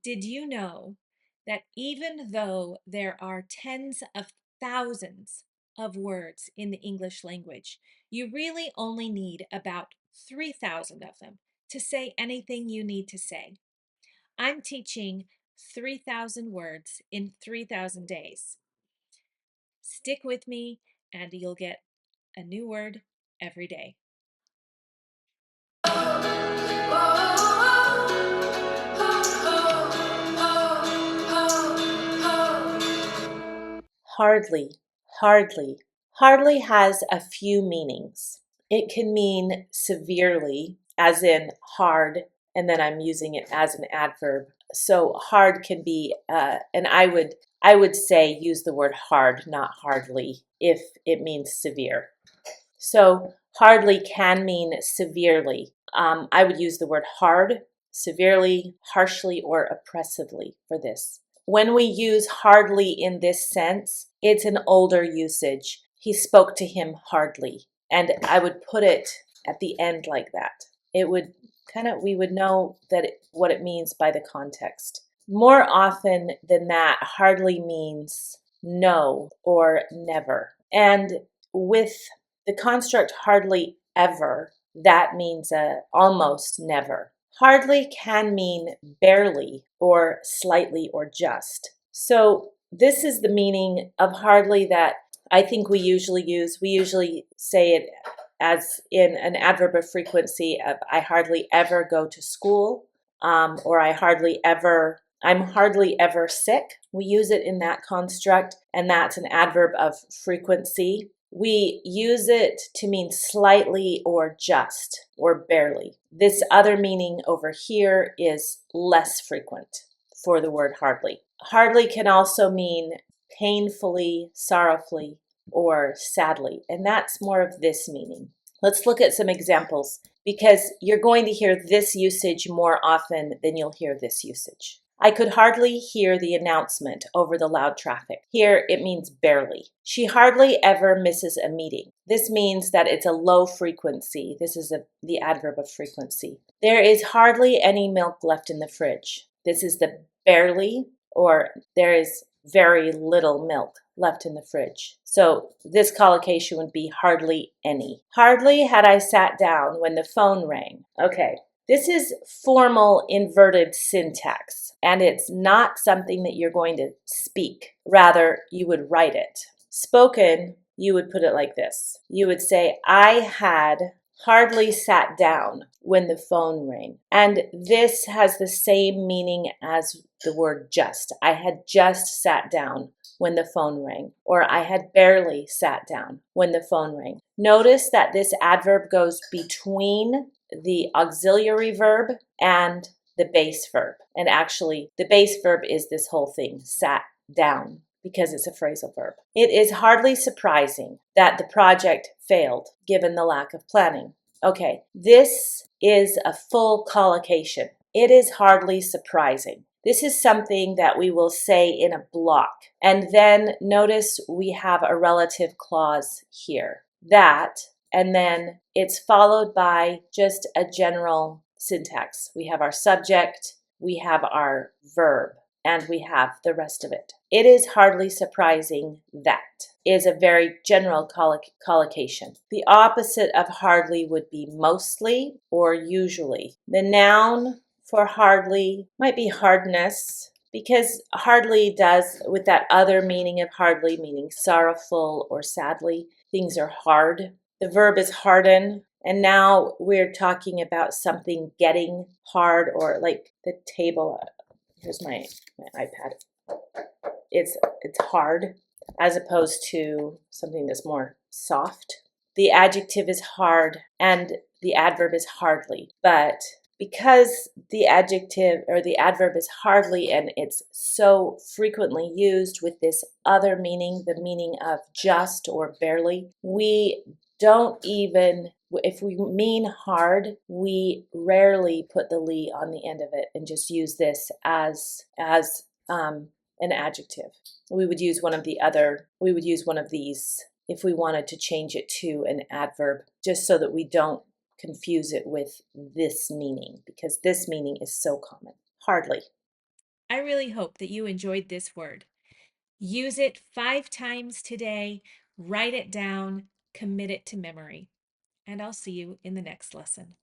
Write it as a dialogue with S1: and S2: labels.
S1: Did you know that even though there are tens of thousands of words in the English language, you really only need about 3,000 of them to say anything you need to say? I'm teaching 3,000 words in 3,000 days. Stick with me and you'll get a new word every day.
S2: Hardly, hardly. Hardly has a few meanings. It can mean severely, as in hard, and then I'm using it as an adverb. So hard can be, and I would say use the word hard, not hardly, if it means severe. So hardly can mean severely. I would use the word hard, severely, harshly, or oppressively for this. When we use hardly in this sense, it's an older usage. He spoke to him hardly. And I would put it at the end like that. It would we would know what it means by the context. More often than that, hardly means no or never. And with the construct hardly ever, that means almost never. Hardly can mean barely or slightly or just. So this is the meaning of hardly that I think we usually use. We usually say it as in an adverb of frequency of I hardly ever go to school, or I'm hardly ever sick. We use it in that construct, and that's an adverb of frequency. We use it to mean slightly or just or barely. This other meaning over here is less frequent for the word hardly. Hardly can also mean painfully, sorrowfully, or sadly, and that's more of this meaning. Let's look at some examples because you're going to hear this usage more often than you'll hear this usage. I could hardly hear the announcement over the loud traffic. Here it means barely. She hardly ever misses a meeting. This means that it's a low frequency. This is the adverb of frequency. There is hardly any milk left in the fridge. This is the barely, or there is very little milk left in the fridge. So this collocation would be hardly any. Hardly had I sat down when the phone rang. Okay, this is formal inverted syntax, and it's not something that you're going to speak. Rather, you would write it. Spoken, you would put it like this. You would say, I had hardly sat down when the phone rang. And this has the same meaning as the word just. I had just sat down when the phone rang, or I had barely sat down when the phone rang. Notice that this adverb goes between the auxiliary verb and the base verb. And actually, the base verb is this whole thing, sat down, because it's a phrasal verb. It is hardly surprising that the project failed given the lack of planning. Okay, this is a full collocation. It is hardly surprising. This is something that we will say in a block. And then notice we have a relative clause here. That, and then it's followed by just a general syntax. We have our subject, we have our verb, and we have the rest of it. It is hardly surprising that is a very general collocation. The opposite of hardly would be mostly or usually. The noun for hardly might be hardness, because hardly does, with that other meaning of hardly, meaning sorrowful or sadly, things are hard. The verb is harden, and now we're talking about something getting hard, or like the table. Here's my iPad. It's hard, as opposed to something that's more soft. The adjective is hard and the adverb is hardly, but because the adjective or the adverb is hardly and it's so frequently used with this other meaning, the meaning of just or barely, we don't even, if we mean hard, we rarely put the ly on the end of it and just use this as an adjective. We would use one of these if we wanted to change it to an adverb, just so that we don't confuse it with this meaning, because this meaning is so common. Hardly.
S1: I really hope that you enjoyed this word. Use it 5 times today, write it down, commit it to memory, and I'll see you in the next lesson.